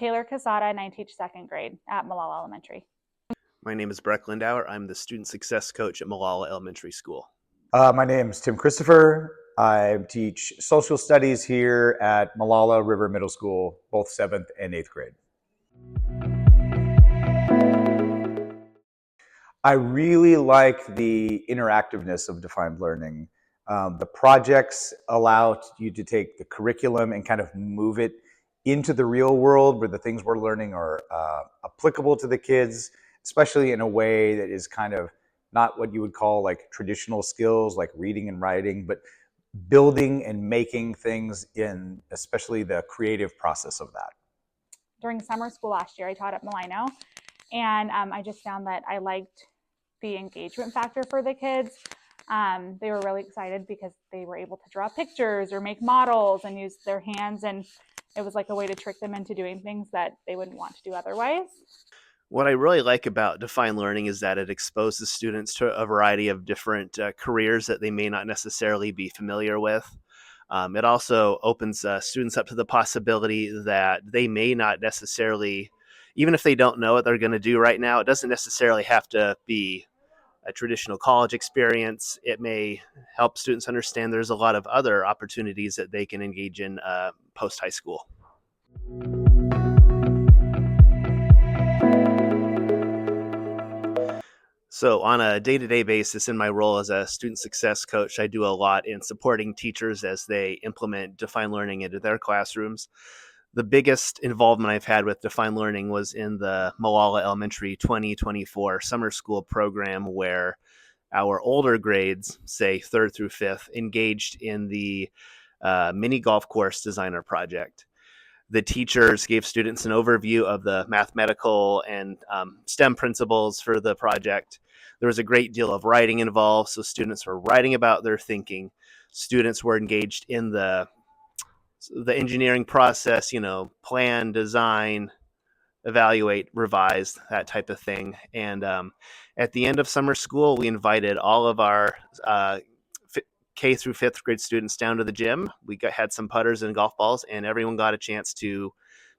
Taylor Casada, and I teach second grade at Molalla Elementary. My name is Breck Lindauer. I'm the student success coach at Molalla Elementary School. My name is Tim Christopher. I teach social studies here at Molalla River Middle School, both 7th and 8th grade. I really like the interactiveness of defined learning. The projects allow you to take the curriculum and kind of move it into the real world where the things we're learning are applicable to the kids, especially in a way that is kind of not what you would call like traditional skills like reading and writing, but building and making things in especially the creative process of that. During summer school last year, I taught at Molalla, and I just found that I liked the engagement factor for the kids. They were really excited because they were able to draw pictures or make models and use their hands, and it was like a way to trick them into doing things that they wouldn't want to do otherwise. What I really like about defined learning is that it exposes students to a variety of different careers that they may not necessarily be familiar with. It also opens students up to the possibility that they may not necessarily, even if they don't know what they're going to do right now, it doesn't necessarily have to be a traditional college experience. It may help students understand there's a lot of other opportunities that they can engage in post-high school. So on a day-to-day basis in my role as a student success coach, I do a lot in supporting teachers as they implement defined learning into their classrooms. The biggest involvement I've had with defined learning was in the Molalla Elementary 2024 summer school program, where our older grades, say 3rd through 5th, engaged in the mini golf course designer project. The teachers gave students an overview of the mathematical and STEM principles for the project. There was a great deal of writing involved, so students were writing about their thinking. Students were engaged in the engineering process, plan, design, evaluate, revise, that type of thing. And at the end of summer school, we invited all of our K through 5th grade students down to the gym. We had some putters and golf balls, and everyone got a chance to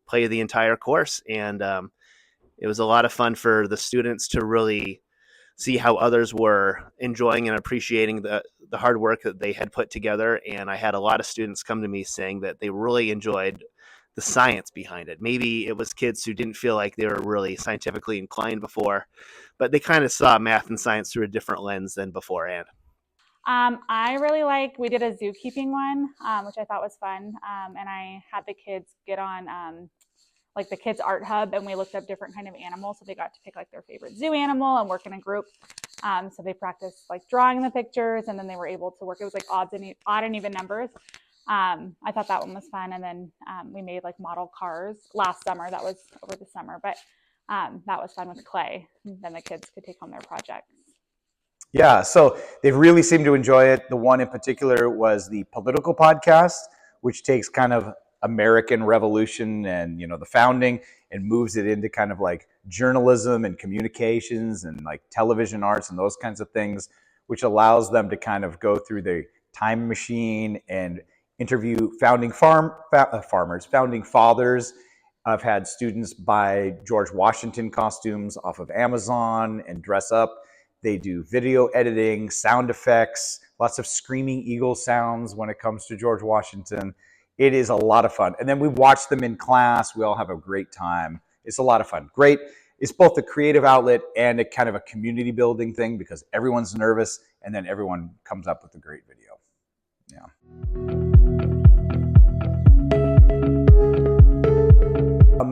play the entire course. And it was a lot of fun for the students to really see how others were enjoying and appreciating the hard work that they had put together. And I had a lot of students come to me saying that they really enjoyed the science behind it. Maybe it was kids who didn't feel like they were really scientifically inclined before, but they kind of saw math and science through a different lens than beforehand. I really we did a zookeeping one, which I thought was fun. And I had the kids get on like the kids art hub, and we looked up different kind of animals. So they got to pick like their favorite zoo animal and work in a group. So they practiced like drawing the pictures, and then they were able to work. It was like odd and even numbers. I thought that one was fun. And then we made like model cars last summer. That was over the summer, but that was fun with clay. Then the kids could take home their projects. Yeah, so they've really seemed to enjoy it. The one in particular was the political podcast, which takes kind of American Revolution and the founding and moves it into kind of like journalism and communications and like television arts and those kinds of things, which allows them to kind of go through the time machine and interview founding fathers. I've had students buy George Washington costumes off of Amazon and dress up. They do video editing, sound effects, lots of screaming eagle sounds when it comes to George Washington. It is a lot of fun. And then we watch them in class. We all have a great time. It's a lot of fun. Great. It's both a creative outlet and a kind of a community building thing because everyone's nervous and then everyone comes up with a great video. Yeah.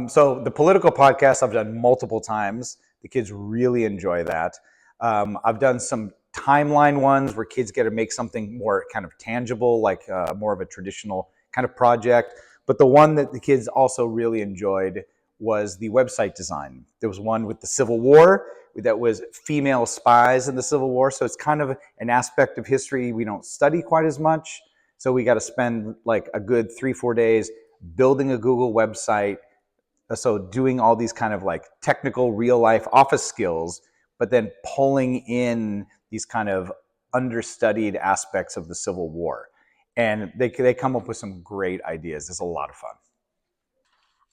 So the political podcast I've done multiple times. The kids really enjoy that. I've done some timeline ones where kids get to make something more kind of tangible, like more of a traditional kind of project. But the one that the kids also really enjoyed was the website design. There was one with the Civil War that was female spies in the Civil War. So it's kind of an aspect of history we don't study quite as much. So we got to spend like a good 3-4 days building a Google website. So doing all these kind of like technical real life office skills, but then pulling in these kind of understudied aspects of the Civil War. And they come up with some great ideas. It's a lot of fun.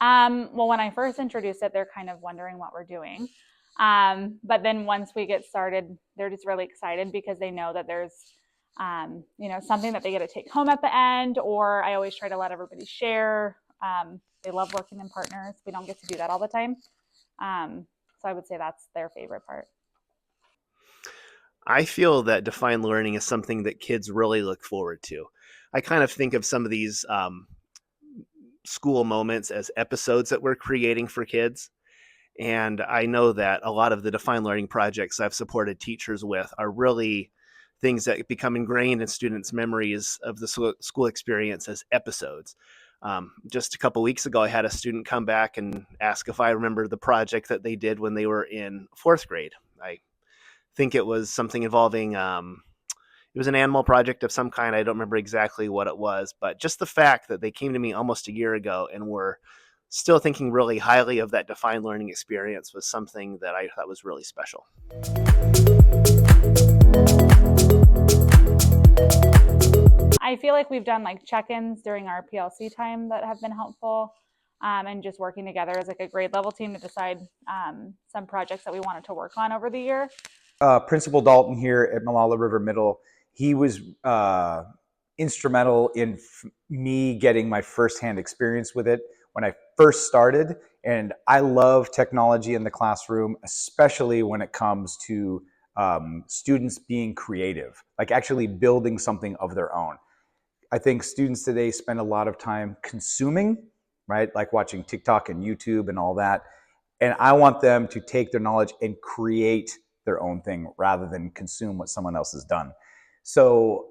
Well, when I first introduced it, they're kind of wondering what we're doing. But then once we get started, they're just really excited because they know that there's, something that they get to take home at the end, or I always try to let everybody share. They love working in partners. We don't get to do that all the time. So I would say that's their favorite part. I feel that defined learning is something that kids really look forward to. I kind of think of some of these school moments as episodes that we're creating for kids. And I know that a lot of the defined learning projects I've supported teachers with are really things that become ingrained in students' memories of the school experience as episodes. Just a couple weeks ago, I had a student come back and ask if I remember the project that they did when they were in fourth grade. I think it was something involving it was an animal project of some kind. I don't remember exactly what it was, but just the fact that they came to me almost a year ago and were still thinking really highly of that defined learning experience was something that I thought was really special. I feel like we've done like check-ins during our PLC time that have been helpful, and just working together as like a grade level team to decide some projects that we wanted to work on over the year. Principal Dalton here at Molalla River Middle, he was instrumental in me getting my firsthand experience with it when I first started. And I love technology in the classroom, especially when it comes to students being creative, like actually building something of their own. I think students today spend a lot of time consuming, right? Like watching TikTok and YouTube and all that. And I want them to take their knowledge and create their own thing rather than consume what someone else has done. So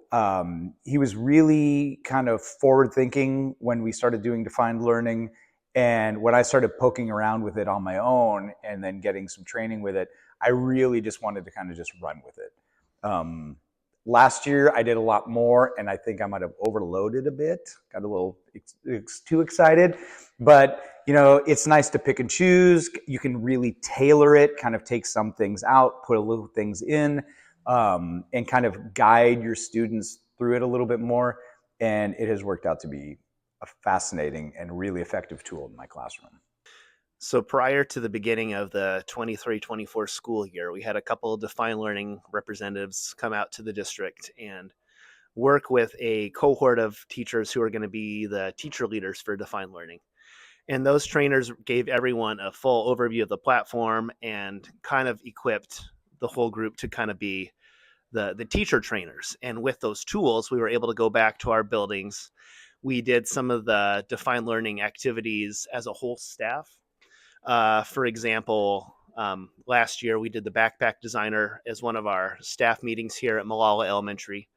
he was really kind of forward thinking when we started doing defined learning. And when I started poking around with it on my own and then getting some training with it, I really just wanted to kind of just run with it. Last year, I did a lot more, and I think I might have overloaded a bit, got a little too excited. But, it's nice to pick and choose. You can really tailor it, kind of take some things out, put a little things in, and kind of guide your students through it a little bit more. And it has worked out to be a fascinating and really effective tool in my classroom. So prior to the beginning of the 23-24 school year, we had a couple of defined learning representatives come out to the district and work with a cohort of teachers who are going to be the teacher leaders for defined learning. And those trainers gave everyone a full overview of the platform and kind of equipped the whole group to kind of be the teacher trainers. And with those tools, we were able to go back to our buildings. We did some of the defined learning activities as a whole staff. For example, last year we did the backpack designer as one of our staff meetings here at Molalla Elementary.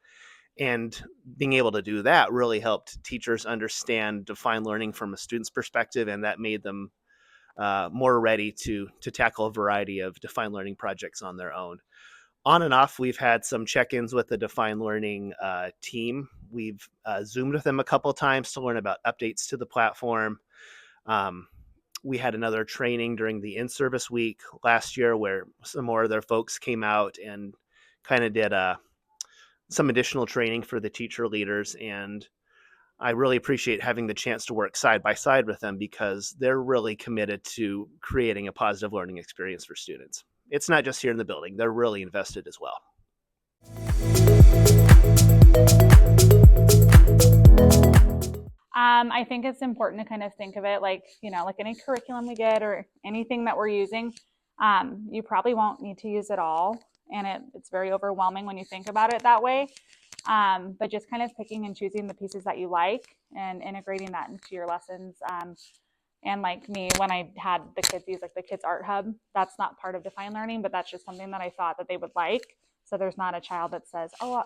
And being able to do that really helped teachers understand defined learning from a student's perspective, and that made them more ready to tackle a variety of defined learning projects on their own. On and off, we've had some check-ins with the defined learning team. We've Zoomed with them a couple of times to learn about updates to the platform. We had another training during the in-service week last year where some more of their folks came out and kind of did some additional training for the teacher leaders. And I really appreciate having the chance to work side by side with them because they're really committed to creating a positive learning experience for students. It's not just here in the building. They're really invested as well. I think it's important to kind of think of it like any curriculum we get or anything that we're using, you probably won't need to use it all. And it's very overwhelming when you think about it that way. But just kind of picking and choosing the pieces that you like and integrating that into your lessons. And like me, when I had the kids use like the Kids Art Hub, that's not part of defined learning, but that's just something that I thought that they would like. So there's not a child that says, oh,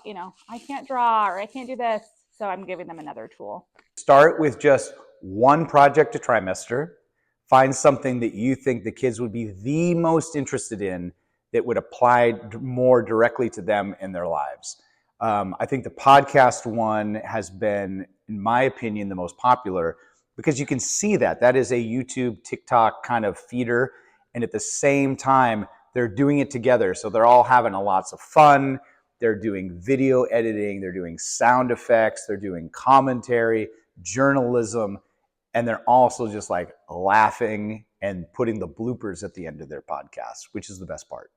I can't draw or I can't do this. So I'm giving them another tool. Start with just one project a trimester. Find something that you think the kids would be the most interested in that would apply more directly to them in their lives. I think the podcast one has been, in my opinion, the most popular because you can see that is a YouTube, TikTok kind of feeder. And at the same time, they're doing it together. So they're all having lots of fun. They're doing video editing. They're doing sound effects. They're doing commentary, journalism. and they're also just like laughing and putting the bloopers at the end of their podcast, which is the best part.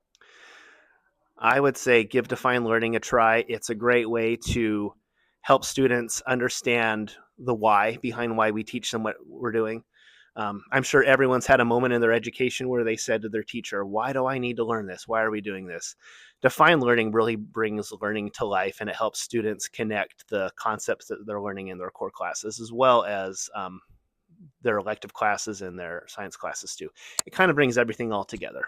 I would say give Define Learning a try. It's a great way to help students understand the why behind why we teach them what we're doing. I'm sure everyone's had a moment in their education where they said to their teacher, why do I need to learn this? Why are we doing this? Define Learning really brings learning to life, and it helps students connect the concepts that they're learning in their core classes, as well as their elective classes and their science classes too. It kind of brings everything all together.